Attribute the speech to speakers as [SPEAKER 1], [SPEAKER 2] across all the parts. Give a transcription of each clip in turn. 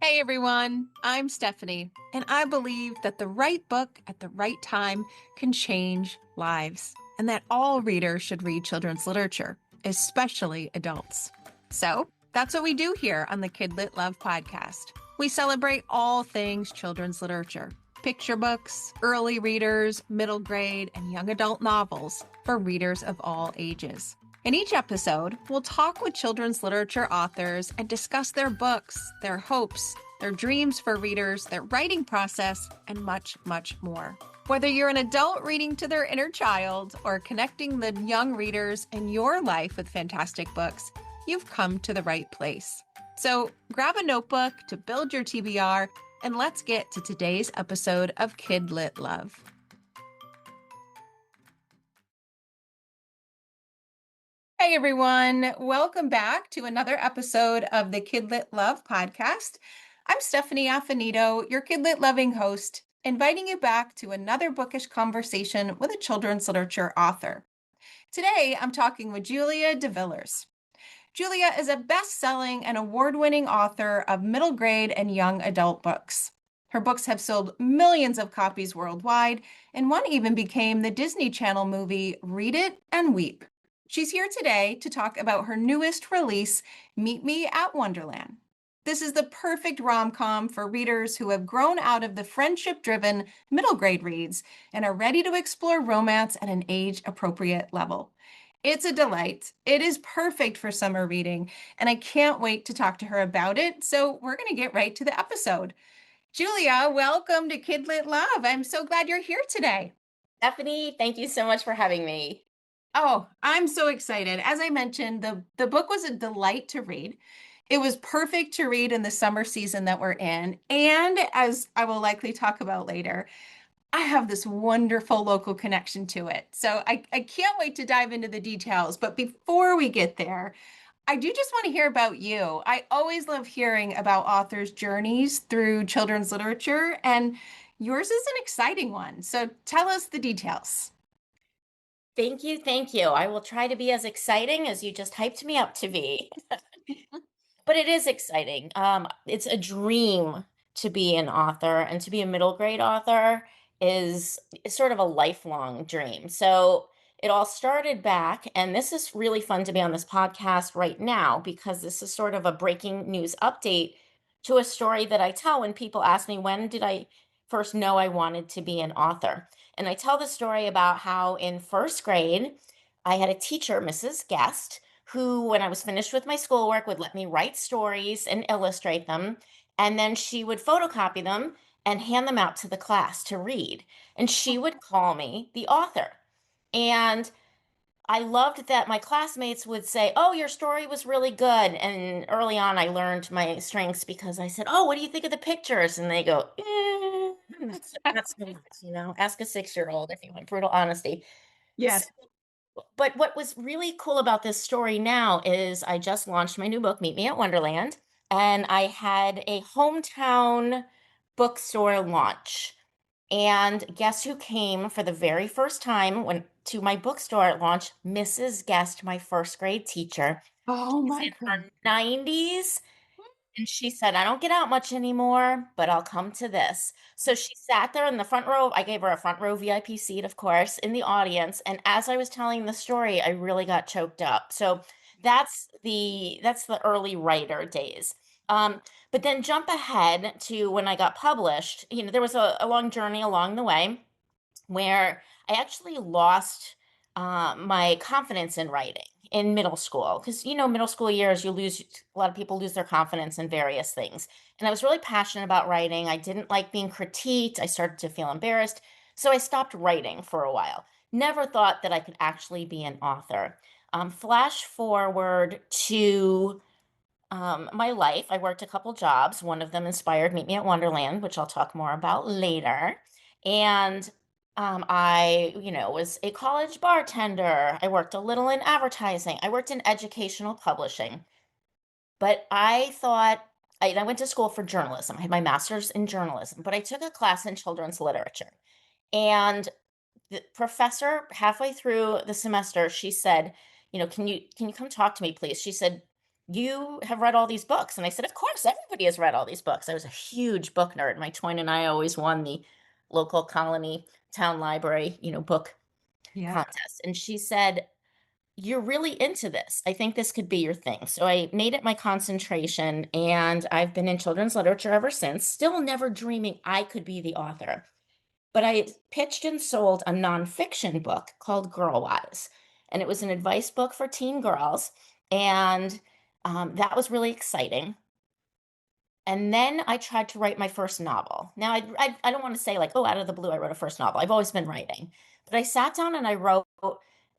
[SPEAKER 1] Hey everyone, I'm Stephanie, and I believe that the right book at the right time can change lives, and that all readers should read children's literature, especially adults. So that's what we do here on the KidLit Love podcast. We celebrate all things children's literature: picture books, early readers, middle grade, and young adult novels for readers of all ages. In each episode, we'll talk with children's literature authors and discuss their books, their hopes, their dreams for readers, their writing process, and much, much more. Whether you're an adult reading to their inner child or connecting the young readers in your life with fantastic books, you've come to the right place. So grab a notebook to build your TBR, and let's get to today's episode of KidLit Love. Hey everyone, welcome back to another episode of the KidLit Love podcast. I'm Stephanie Affinito, your KidLit loving host, inviting you back to another bookish conversation with a children's literature author. Today, I'm talking with Julia DeVillers. Julia is a best-selling and award-winning author of middle grade and young adult books. Her books have sold millions of copies worldwide, and one even became the Disney Channel movie Read It and Weep. She's here today to talk about her newest release, Meet Me at Wonderland. This is the perfect rom-com for readers who have grown out of the friendship-driven middle grade reads and are ready to explore romance at an age-appropriate level. It's a delight. It is perfect for summer reading, and I can't wait to talk to her about it. So we're going to get right to the episode. Julia, welcome to KidLit Love. I'm so glad you're here today.
[SPEAKER 2] Stephanie, thank you so much for having me.
[SPEAKER 1] Oh, I'm so excited. As I mentioned, the book was a delight to read. It was perfect to read in the summer season that we're in. And as I will likely talk about later, I have this wonderful local connection to it. So I can't wait to dive into the details. But before we get there, I do just want to hear about you. I always love hearing about authors' journeys through children's literature, and yours is an exciting one. So tell us the details.
[SPEAKER 2] Thank you. Thank you. I will try to be as exciting as you just hyped me up to be. But it is exciting. It's a dream to be an author, and to be a middle grade author is sort of a lifelong dream. So it all started back, and this is really fun to be on this podcast right now because this is sort of a breaking news update to a story that I tell when people ask me, when did I first know I wanted to be an author? And I tell the story about how in first grade, I had a teacher, Mrs. Guest, who, when I was finished with my schoolwork, would let me write stories and illustrate them. And then she would photocopy them and hand them out to the class to read. And she would call me the author. And I loved that my classmates would say, "Oh, your story was really good." And early on, I learned my strengths because I said, "Oh, what do you think of the pictures?" And they go, not so much, ask a 6-year-old if you want brutal honesty.
[SPEAKER 1] Yes.
[SPEAKER 2] But what was really cool about this story now is I just launched my new book, Meet Me at Wonderland, and I had a hometown bookstore launch. And guess who came for the very first time when to my bookstore launch? Mrs. Guest, my first grade teacher.
[SPEAKER 1] Oh
[SPEAKER 2] She's
[SPEAKER 1] my
[SPEAKER 2] in
[SPEAKER 1] God.
[SPEAKER 2] her 90s. And she said, "I don't get out much anymore, but I'll come to this." So she sat there in the front row. I gave her a front row VIP seat, of course, in the audience. And as I was telling the story, I really got choked up. So that's the early writer days. But then jump ahead to when I got published. There was a long journey along the way where I actually lost my confidence in writing in middle school. Because, middle school years, a lot of people lose their confidence in various things. And I was really passionate about writing. I didn't like being critiqued. I started to feel embarrassed. So I stopped writing for a while. Never thought that I could actually be an author. Flash forward to my life. I worked a couple jobs. One of them inspired Meet Me at Wonderland, which I'll talk more about later. And I, was a college bartender. I worked a little in advertising. I worked in educational publishing. But I thought, I went to school for journalism. I had my master's in journalism, but I took a class in children's literature. And the professor, halfway through the semester, she said, "Can you come talk to me, please?" She said, you have read all these books. And I said, of course, everybody has read all these books. I was a huge book nerd. My twin and I always won the local colony town library, book
[SPEAKER 1] Yeah.
[SPEAKER 2] contest. And she said, you're really into this. I think this could be your thing. So I made it my concentration, and I've been in children's literature ever since, still never dreaming I could be the author. But I pitched and sold a nonfiction book called Girl Wise, and it was an advice book for teen girls. And that was really exciting. And then I tried to write my first novel. Now, I don't want to say like, oh, out of the blue, I wrote a first novel. I've always been writing. But I sat down and I wrote,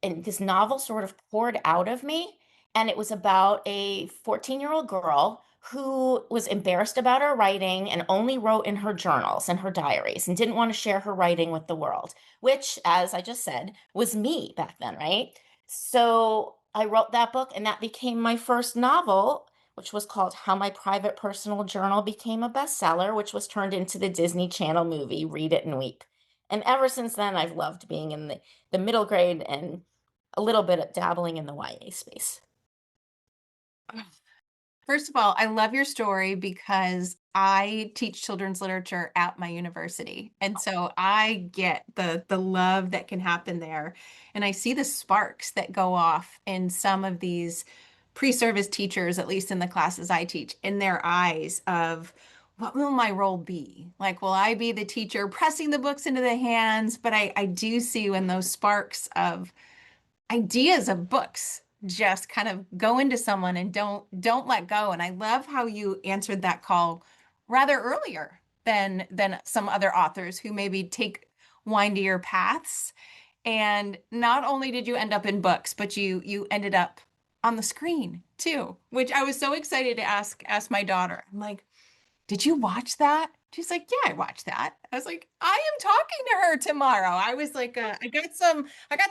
[SPEAKER 2] and this novel sort of poured out of me. And it was about a 14-year-old girl who was embarrassed about her writing and only wrote in her journals and her diaries and didn't want to share her writing with the world, which, as I just said, was me back then, right? So I wrote that book, and that became my first novel, which was called How My Private Personal Journal Became a Bestseller, which was turned into the Disney Channel movie, Read It and Weep. And ever since then, I've loved being in the middle grade and a little bit of dabbling in the YA space.
[SPEAKER 1] First of all, I love your story because I teach children's literature at my university. And so I get the love that can happen there. And I see the sparks that go off in some of these pre-service teachers, at least in the classes I teach, in their eyes of what will my role be? Like, will I be the teacher pressing the books into the hands? But I do see when those sparks of ideas of books just kind of go into someone and don't let go. And I love how you answered that call rather earlier than some other authors who maybe take windier paths. And not only did you end up in books, but you ended up on the screen too, which I was so excited to ask my daughter. I'm like, did you watch that? She's like, yeah, I watched that. I was like, I am talking to her tomorrow. I was like, I got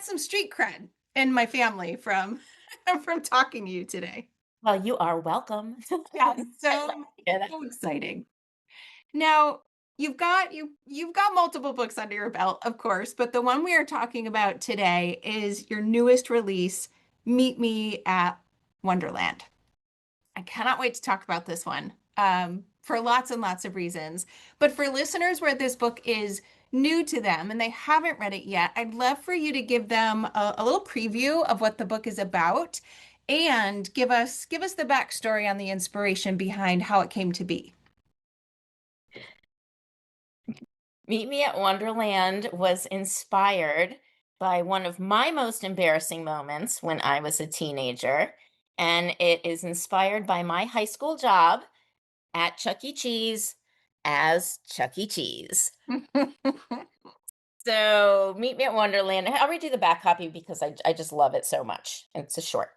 [SPEAKER 1] some street cred in my family from from talking to you today.
[SPEAKER 2] Well, you are welcome.
[SPEAKER 1] Yeah,
[SPEAKER 2] I love
[SPEAKER 1] so
[SPEAKER 2] to hear that.
[SPEAKER 1] so exciting. Now, you've got multiple books under your belt, of course, but the one we are talking about today is your newest release, Meet Me at Wonderland. I cannot wait to talk about this one for lots and lots of reasons. But for listeners where this book is new to them and they haven't read it yet, I'd love for you to give them a little preview of what the book is about and give us the backstory on the inspiration behind how it came to be.
[SPEAKER 2] Meet Me at Wonderland was inspired by one of my most embarrassing moments when I was a teenager. And it is inspired by my high school job at Chuck E. Cheese as Chuck E. Cheese. So, Meet Me at Wonderland. I'll read you the back copy because I just love it so much. It's a short.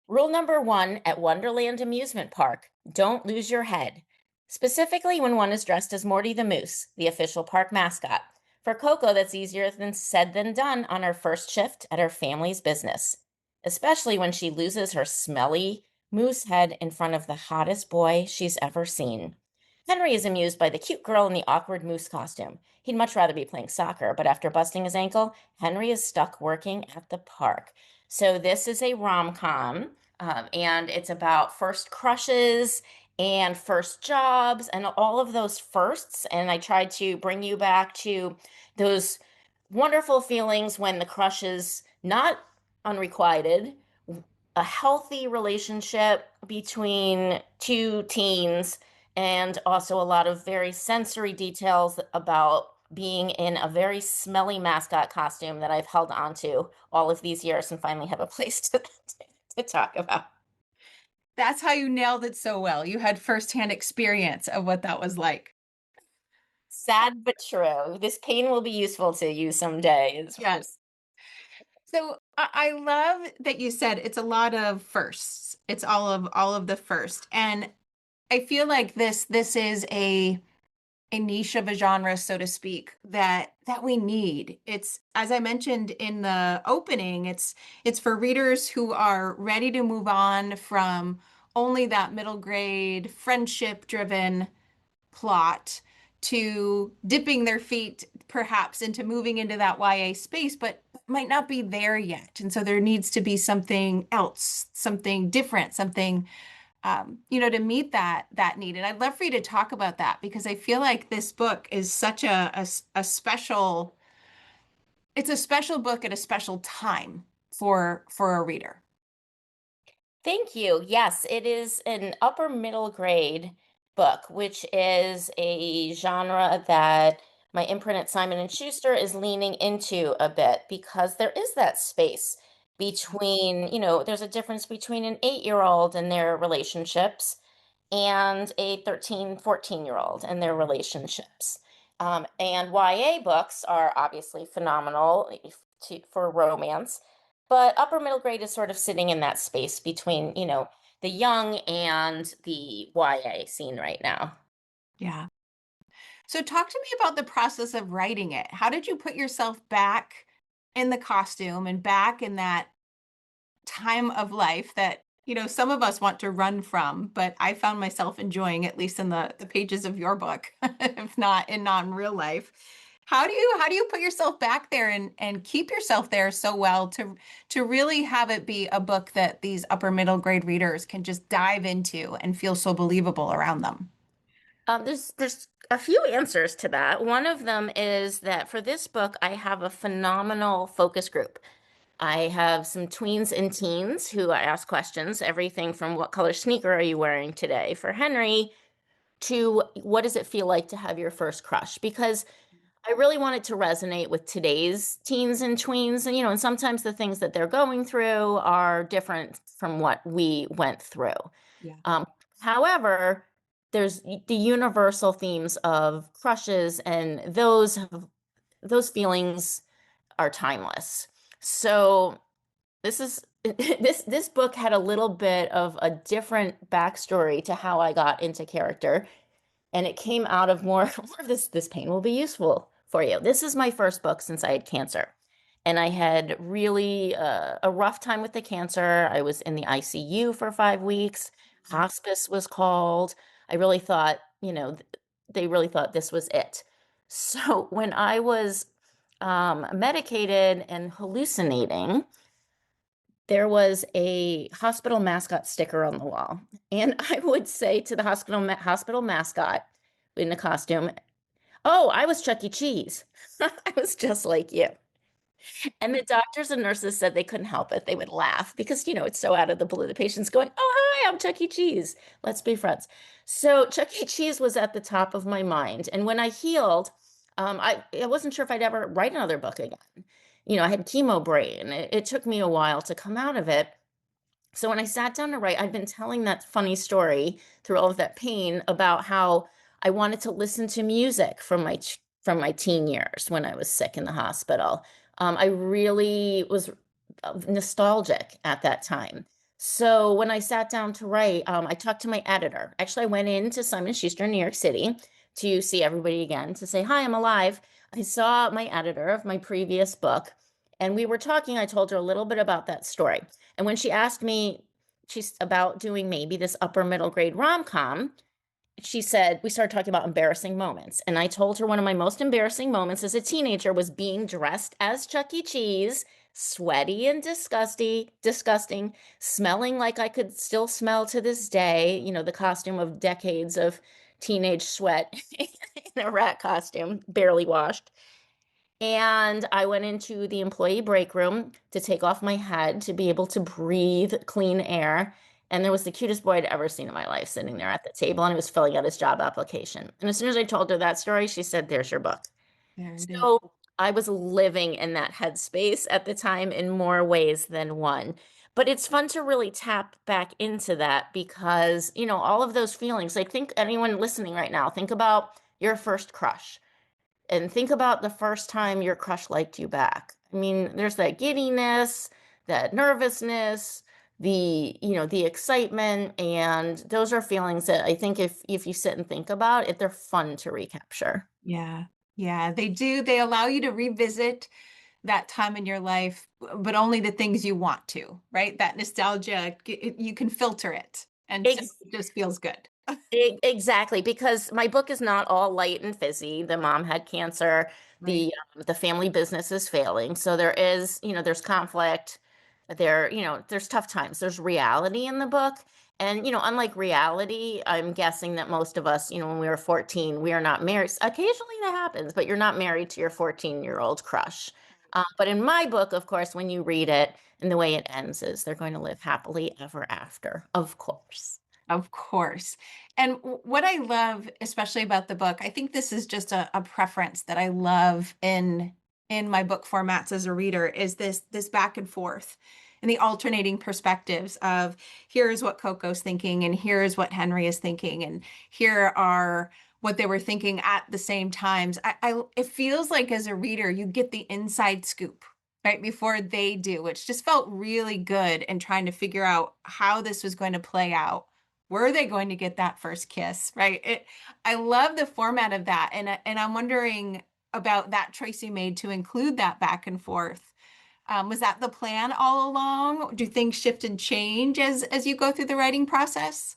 [SPEAKER 2] Rule number one at Wonderland Amusement Park: don't lose your head, specifically when one is dressed as Morty the Moose, the official park mascot. For Coco, that's easier than said than done on her first shift at her family's business, especially when she loses her smelly moose head in front of the hottest boy she's ever seen. Henry is amused by the cute girl in the awkward moose costume. He'd much rather be playing soccer, but after busting his ankle, Henry is stuck working at the park. So this is a rom-com, and it's about first crushes and first jobs and all of those firsts. And I tried to bring you back to those wonderful feelings when the crush is not unrequited, a healthy relationship between two teens, and also a lot of very sensory details about being in a very smelly mascot costume that I've held on to all of these years and finally have a place to talk about.
[SPEAKER 1] That's how you nailed it so well. You had firsthand experience of what that was like.
[SPEAKER 2] Sad but true. This pain will be useful to you someday. Is
[SPEAKER 1] Yes. So I love that you said it's a lot of firsts. It's all of the first. And I feel like this is a niche of a genre, so to speak, that we need. It's, as I mentioned in the opening, it's for readers who are ready to move on from only that middle grade friendship driven plot to dipping their feet perhaps into moving into that YA space, but might not be there yet. And so there needs to be something else, something different, something to meet that need. And I'd love for you to talk about that because I feel like this book is such a special, it's a special book at a special time for a reader.
[SPEAKER 2] Thank you. Yes, it is an upper middle grade book, which is a genre that my imprint at Simon and Schuster is leaning into a bit because there is that space between, there's a difference between an 8-year-old and their relationships and a 13, 14-year-old and their relationships. And YA books are obviously phenomenal for romance, but upper middle grade is sort of sitting in that space between, the young and the YA scene right now.
[SPEAKER 1] Yeah. So talk to me about the process of writing it. How did you put yourself back in the costume and back in that time of life that, some of us want to run from, but I found myself enjoying, at least in the pages of your book, if not in non-real life. How do you put yourself back there and keep yourself there so well to really have it be a book that these upper middle grade readers can just dive into and feel so believable around them?
[SPEAKER 2] There's a few answers to that. One of them is that for this book, I have a phenomenal focus group. I have some tweens and teens who I ask questions, everything from what color sneaker are you wearing today for Henry to what does it feel like to have your first crush? Because I really want it to resonate with today's teens and tweens. And, and sometimes the things that they're going through are different from what we went through.
[SPEAKER 1] Yeah.
[SPEAKER 2] Um, However, there's the universal themes of crushes, and those feelings are timeless. So this is this book had a little bit of a different backstory to how I got into character, and it came out of more of this pain will be useful for you. This is my first book since I had cancer. And I had really a rough time with the cancer. I was in the ICU for 5 weeks. Hospice was called. I really thought, they really thought this was it. So when I was medicated and hallucinating, there was a hospital mascot sticker on the wall. And I would say to the hospital mascot in the costume, "Oh, I was Chuck E. Cheese." I was just like you. And the doctors and nurses said they couldn't help it. They would laugh because, it's so out of the blue. The patient's going, "Oh, hi, I'm Chuck E. Cheese. Let's be friends." So Chuck E. Cheese was at the top of my mind. And when I healed, I wasn't sure if I'd ever write another book again. I had chemo brain. It took me a while to come out of it. So when I sat down to write, I'd been telling that funny story through all of that pain about how I wanted to listen to music from my teen years when I was sick in the hospital. I really was nostalgic at that time. So when I sat down to write, I talked to my editor. Actually, I went into Simon Schuster in New York City to see everybody again to say, "Hi, I'm alive." I saw my editor of my previous book, and we were talking. I told her a little bit about that story. And when she asked me, she's about doing maybe this upper middle grade rom-com, she said, we started talking about embarrassing moments. And I told her one of my most embarrassing moments as a teenager was being dressed as Chuck E. Cheese, sweaty and disgusting, smelling like I could still smell to this day, the costume of decades of teenage sweat in a rat costume, barely washed. And I went into the employee break room to take off my hat to be able to breathe clean air. And there was the cutest boy I'd ever seen in my life sitting there at the table, and he was filling out his job application. And as soon as I told her that story, she said, "There's your book."
[SPEAKER 1] There it is.
[SPEAKER 2] So I was living in that headspace at the time in more ways than one. But it's fun to really tap back into that because, all of those feelings, like think anyone listening right now, think about your first crush and think about the first time your crush liked you back. I mean, there's that giddiness, that nervousness, the excitement, and those are feelings that I think if you sit and think about it, they're fun to recapture.
[SPEAKER 1] Yeah. Yeah, they do. They allow you to revisit that time in your life, but only the things you want to, right? That nostalgia, you can filter it. And so
[SPEAKER 2] Ex-
[SPEAKER 1] it just feels good.
[SPEAKER 2] Exactly, because my book is not all light and fizzy. The mom had cancer,
[SPEAKER 1] Right.
[SPEAKER 2] the family business is failing. So there is, there's conflict. There's tough times. There's reality in the book. And, unlike reality, I'm guessing that most of us, when we were 14, we are not married. Occasionally that happens, but you're not married to your 14-year-old crush. But in my book, of course, when you read it, and the way it ends is they're going to live happily ever after, of course.
[SPEAKER 1] Of course. And what I love, especially about the book, I think this is just a preference that I love in my book formats as a reader, is this back and forth and the alternating perspectives of here's what Coco's thinking and here's what Henry is thinking and here are what they were thinking at the same times. It feels like as a reader, you get the inside scoop right before they do, which just felt really good in trying to figure out how this was going to play out. Were they going to get that first kiss, right? I love the format of that, and I'm wondering about that choice you made to include that back and forth. Was that the plan all along? Do things shift and change as you go through the writing process?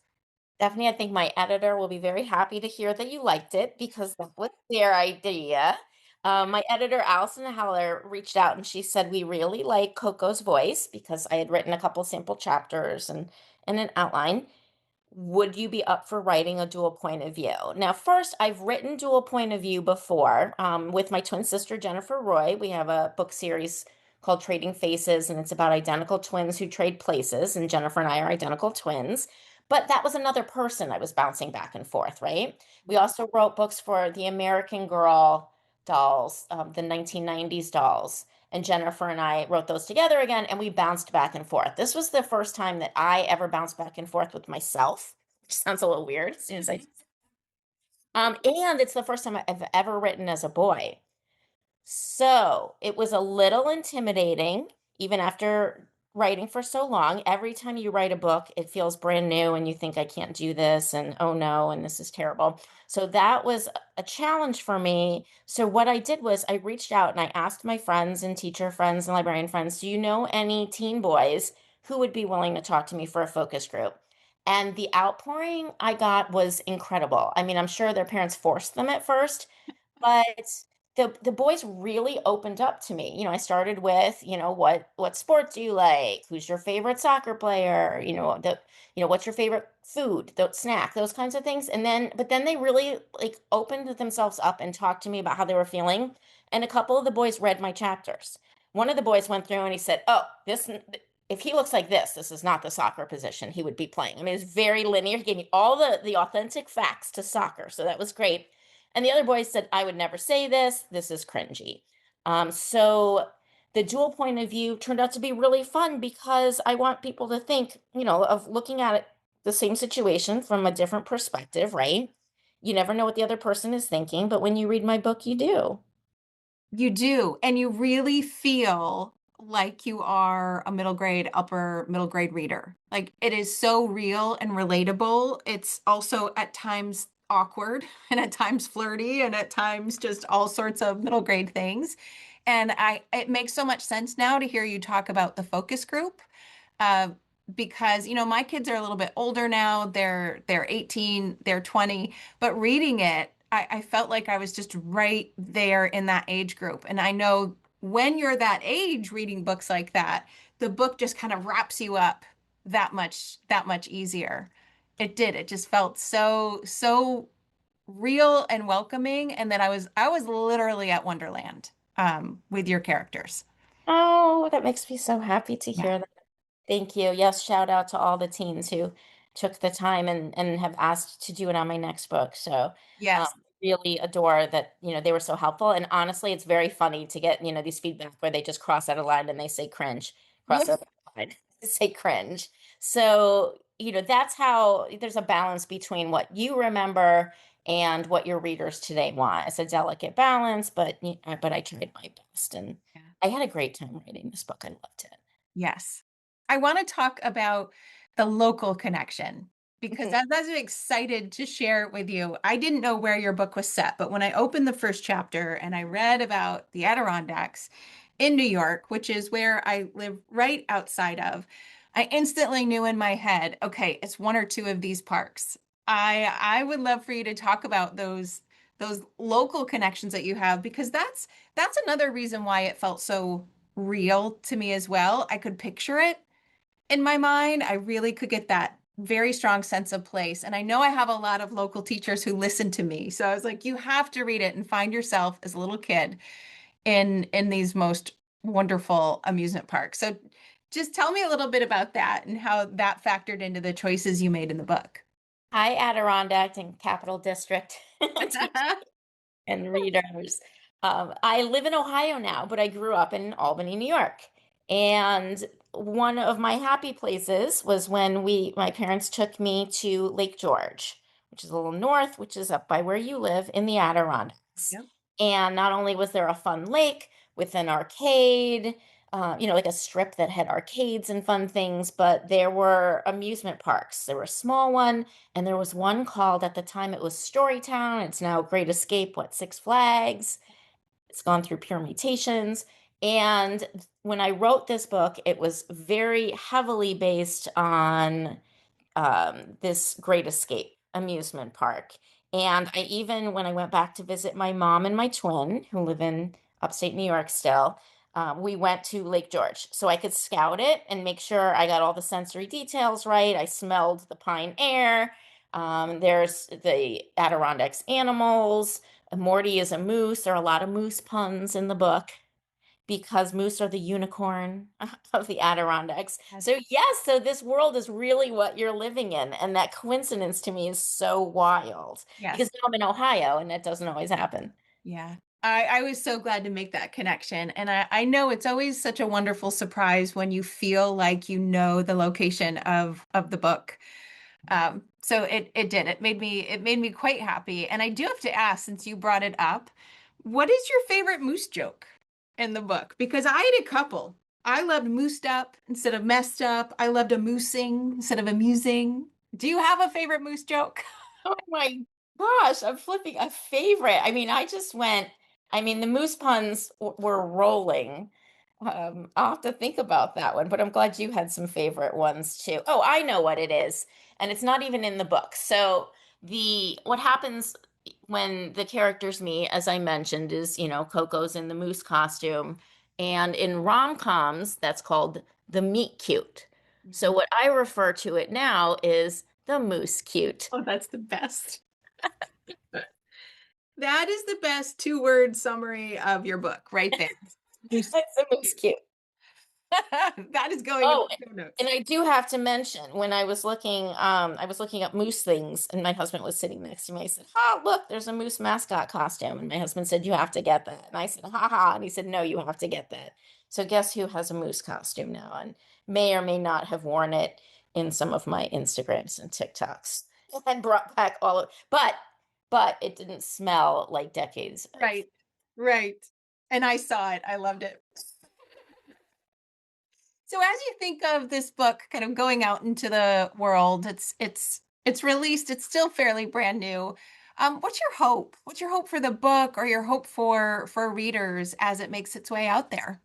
[SPEAKER 2] Stephanie, I think my editor will be very happy to hear that you liked it because that was their idea. My editor, Allison Heller, reached out and she said, we really like Coco's voice because I had written a couple sample chapters and an outline. Would you be up for writing a dual point of view? Now, first, I've written dual point of view before with my twin sister, Jennifer Roy. We have a book series called Trading Faces, and it's about identical twins who trade places. And Jennifer and I are identical twins. But that was another person I was bouncing back and forth, right? We also wrote books for the American Girl dolls, the 1990s dolls. And Jennifer and I wrote those together again, and we bounced back and forth. This was the first time that I ever bounced back and forth with myself, which sounds a little weird as soon as I. And it's the first time I've ever written as a boy. So it was a little intimidating, even after writing for so long. Every time you write a book, it feels brand new and you think, I can't do this, and oh no, and this is terrible. So that was a challenge for me. So what I did was I reached out and I asked my friends and teacher friends and librarian friends, do you know any teen boys who would be willing to talk to me for a focus group? And the outpouring I got was incredible. I mean, I'm sure their parents forced them at first, but the boys really opened up to me. I started with, what sports do you like? Who's your favorite soccer player? What's your favorite food, the snack, those kinds of things. But then they really like opened themselves up and talked to me about how they were feeling. And a couple of the boys read my chapters. One of the boys went through and he said, "Oh, this if he looks like this is not the soccer position he would be playing." I mean, it was very linear. He gave me all the authentic facts to soccer. So that was great. And the other boys said, I would never say this. This is cringy. So the dual point of view turned out to be really fun because I want people to think, of looking at it, the same situation from a different perspective, right? You never know what the other person is thinking, but when you read my book, you do.
[SPEAKER 1] You do, and you really feel like you are a middle grade, upper middle grade reader. Like it is so real and relatable. It's also at times awkward and at times flirty and at times just all sorts of middle grade things. And it makes so much sense now to hear you talk about the focus group. Uh, because my kids are a little bit older now. They're 18, they're 20, but reading it, I felt like I was just right there in that age group. And I know when you're that age reading books like that, the book just kind of wraps you up that much easier. It did. It just felt so real and welcoming. And then I was literally at Wonderland with your characters.
[SPEAKER 2] Oh, that makes me so happy to
[SPEAKER 1] Yeah.
[SPEAKER 2] hear that. Thank you. Yes, shout out to all the teens who took the time and have asked to do it on my next book. So, um,
[SPEAKER 1] Yes.
[SPEAKER 2] really adore that, they were so helpful. And honestly, it's very funny to get, these feedback where they just cross out a line and they say cringe, cross out a line, say cringe. So, that's how there's a balance between what you remember and what your readers today want. It's a delicate balance, but I tried my best and
[SPEAKER 1] Yeah.
[SPEAKER 2] I had a great time writing this book. I loved
[SPEAKER 1] Yes. I want to talk about the local connection because
[SPEAKER 2] it.
[SPEAKER 1] that's excited to share it with you. I didn't know where your book was set, but when I opened the first chapter and I read about the Adirondacks in New York, which is where I live right outside of, I instantly knew in my head, okay, it's one or two of these parks. I would love for you to talk about those local connections that you have because that's another reason why it felt so real to me as well. I could picture it in my mind. I really could get very strong sense of place. And I know I have a lot of local teachers who listen to me. So I was like, you have to read it and find yourself as a little kid in these most wonderful amusement parks. So just tell me a little bit about that and how that factored into the choices you made in the book.
[SPEAKER 2] Hi, Adirondack and Capital District teachers and readers. I live in Ohio now, but I grew up in Albany, New York. And one of my happy places was when my parents took me to Lake George, which is a little north, which is up by where you live in the Adirondacks.
[SPEAKER 1] Yep.
[SPEAKER 2] And not only was there a fun lake with an arcade, like a strip that had arcades and fun things, but there were amusement parks. There were a small one, and there was one called, at the time it was Storytown. It's now Great Escape, Six Flags. It's gone through pure mutations. And when I wrote this book, it was very heavily based on this Great Escape amusement park. And I even, when I went back to visit my mom and my twin, who live in upstate New York still, we went to Lake George so I could scout it and make sure I got all the sensory details right. I smelled the pine air. There's the Adirondacks animals. Morty is a moose. There are a lot of moose puns in the book because moose are the unicorn of the Adirondacks.
[SPEAKER 1] Yes.
[SPEAKER 2] So yes, so this world is really what you're living in, and that coincidence to me is so wild
[SPEAKER 1] Yes.
[SPEAKER 2] because now I'm in Ohio, and that doesn't always happen.
[SPEAKER 1] Yeah. I was so glad to make that connection. And I know it's always such a wonderful surprise when you feel like you know the location of the book. So it did. It made me quite happy. And I do have to ask, since you brought it up, what is your favorite moose joke in the book? Because I had a couple. I loved moosed up instead of messed up. I loved amusing instead of amusing. Do you have a favorite moose joke?
[SPEAKER 2] Oh my gosh, I'm flipping a favorite. The moose puns were rolling. I'll have to think about that one, but I'm glad you had some favorite ones too. Oh, I know what it is, and it's not even in the book. So the what happens when the characters meet, as I mentioned, is Coco's in the moose costume, and in rom-coms, that's called the meet cute. So
[SPEAKER 1] Mhm.
[SPEAKER 2] what I refer to it now is the moose cute.
[SPEAKER 1] Oh, that's the best. That is the best two-word summary of your book right there. Moose
[SPEAKER 2] It's the moose
[SPEAKER 1] cute.
[SPEAKER 2] cute.
[SPEAKER 1] That is going in
[SPEAKER 2] Oh,
[SPEAKER 1] the show
[SPEAKER 2] and
[SPEAKER 1] notes.
[SPEAKER 2] I do have to mention when I was looking up moose things, and my husband was sitting next to me. I said, "Oh, look, there's a moose mascot costume." And my husband said, "You have to get that." And I said, "Ha ha." And he said, "No, you have to get that." So guess who has a moose costume now and may or may not have worn it in some of my Instagrams and TikToks and brought back but it didn't smell like decades of.
[SPEAKER 1] Right. Right. And I saw it. I loved it. So as you think of this book kind of going out into the world, it's released, it's still fairly brand new. What's your hope? What's your hope for the book or your hope for readers as it makes its way out there?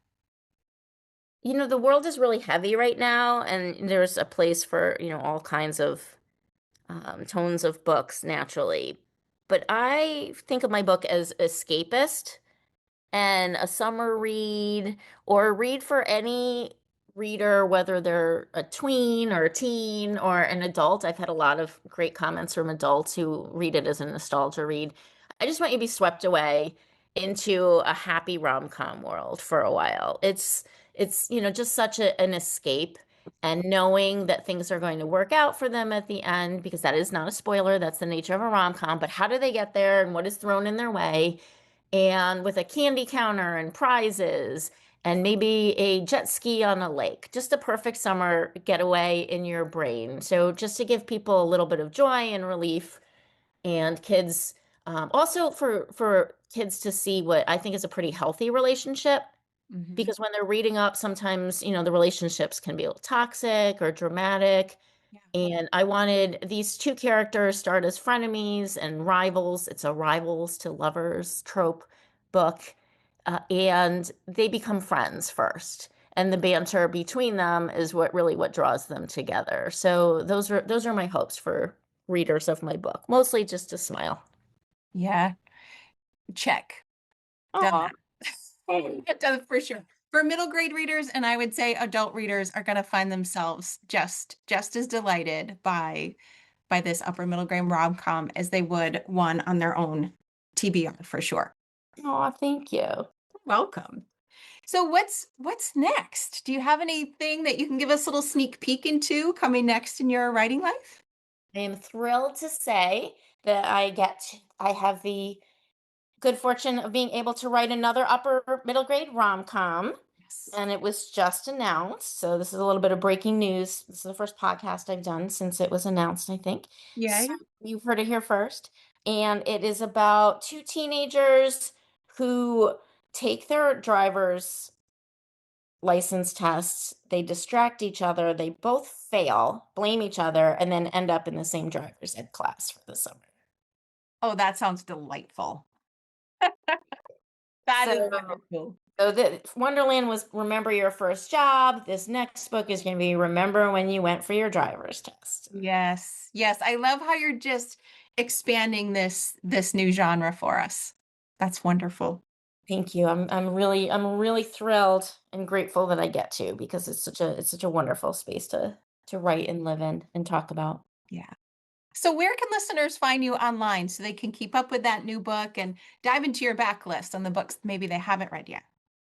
[SPEAKER 2] The world is really heavy right now, and there's a place for, all kinds of tones of books naturally. But I think of my book as escapist and a summer read or a read for any reader, whether they're a tween or a teen or an adult. I've had a lot of great comments from adults who read it as a nostalgia read. I just want you to be swept away into a happy rom-com world for a while. It's just such an escape, and knowing that things are going to work out for them at the end, because that is not a spoiler, that's the nature of a rom-com, but how do they get there and what is thrown in their way? And with a candy counter and prizes and maybe a jet ski on a lake. Just a perfect summer getaway in your brain. So just to give people a little bit of joy and relief, and kids, also for kids to see what I think is a pretty healthy relationship.
[SPEAKER 1] Hmm.
[SPEAKER 2] Because when they're reading up, sometimes, the relationships can be a little toxic or dramatic.
[SPEAKER 1] Yeah.
[SPEAKER 2] And I wanted these two characters start as frenemies and rivals. It's a rivals to lovers trope book. And they become friends first. And the banter between them is what draws them together. So those are my hopes for readers of my book. Mostly just a smile.
[SPEAKER 1] Yeah. Check. Done
[SPEAKER 2] Oh,
[SPEAKER 1] that. Done for sure. For middle grade readers, and I would say adult readers are going to find themselves just as delighted by this upper middle grade rom-com as they would one on their own TBR for sure.
[SPEAKER 2] Oh, thank you.
[SPEAKER 1] Welcome. So what's next? Do you have anything that you can give us a little sneak peek into coming next in your writing life?
[SPEAKER 2] I am thrilled to say that I have the good fortune of being able to write another upper middle grade rom-com.
[SPEAKER 1] Yes.
[SPEAKER 2] And it was just announced. So this is a little bit of breaking news. This is the first podcast I've done since it was announced, I think. So
[SPEAKER 1] Yay.
[SPEAKER 2] you've heard it here first. And it is about two teenagers who take their driver's license tests. They distract each other. They both fail, blame each other, and then end up in the same driver's ed class for the summer.
[SPEAKER 1] Oh, that sounds delightful. That is
[SPEAKER 2] So
[SPEAKER 1] wonderful.
[SPEAKER 2] So the Wonderland was Remember Your First Job. This next book is going to be Remember When You Went for Your Driver's Test.
[SPEAKER 1] Yes. Yes. I love how you're just expanding this new genre for us. That's wonderful.
[SPEAKER 2] Thank you. I'm really thrilled and grateful that I get to, because it's such a wonderful space to write and live in and talk about.
[SPEAKER 1] Yeah. So where can listeners find you online so they can keep up with that new book and dive into your backlist on the books maybe they haven't read yet?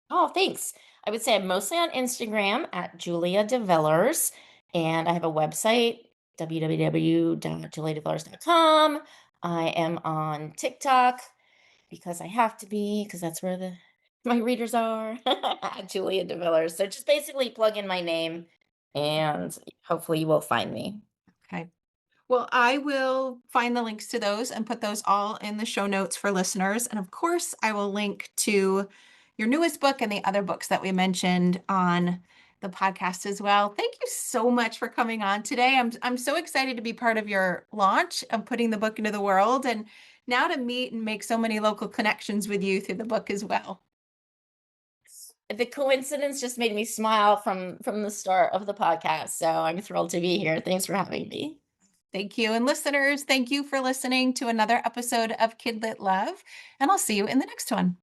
[SPEAKER 2] Oh, thanks. I would say I'm mostly on Instagram at Julia DeVillers, and I have a website, www.juliadevillers.com. I am on TikTok because I have to be, because that's where my readers are, at Julia DeVillers. So just basically plug in my name and hopefully you will find me.
[SPEAKER 1] Okay. Well, I will find the links to those and put those all in the show notes for listeners. And of course, I will link to your newest book and the other books that we mentioned on the podcast as well. Thank you so much for coming on today. I'm so excited to be part of your launch of putting the book into the world and now to meet and make so many local connections with you through the book as well.
[SPEAKER 2] The coincidence just made me smile from the start of the podcast. So I'm thrilled to be here. Thanks for having me.
[SPEAKER 1] Thank you. And listeners, thank you for listening to another episode of KidLit Love, and I'll see you in the next one.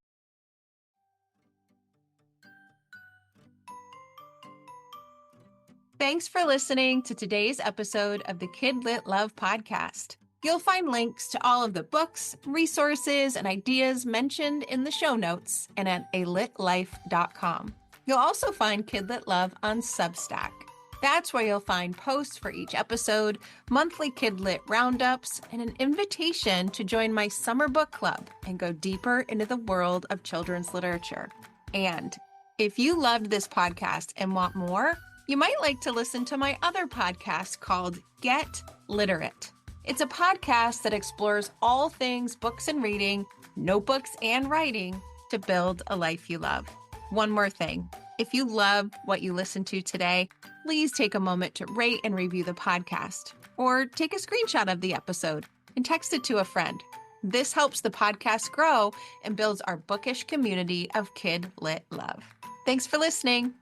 [SPEAKER 1] Thanks for listening to today's episode of the KidLit Love podcast. You'll find links to all of the books, resources, and ideas mentioned in the show notes and at alitlife.com. You'll also find KidLit Love on Substack. That's where you'll find posts for each episode, monthly KidLit roundups, and an invitation to join my summer book club and go deeper into the world of children's literature. And if you loved this podcast and want more, you might like to listen to my other podcast called Get Literate. It's a podcast that explores all things books and reading, notebooks and writing to build a life you love. One more thing. If you love what you listened to today, please take a moment to rate and review the podcast, or take a screenshot of the episode and text it to a friend. This helps the podcast grow and builds our bookish community of KidLit Love. Thanks for listening.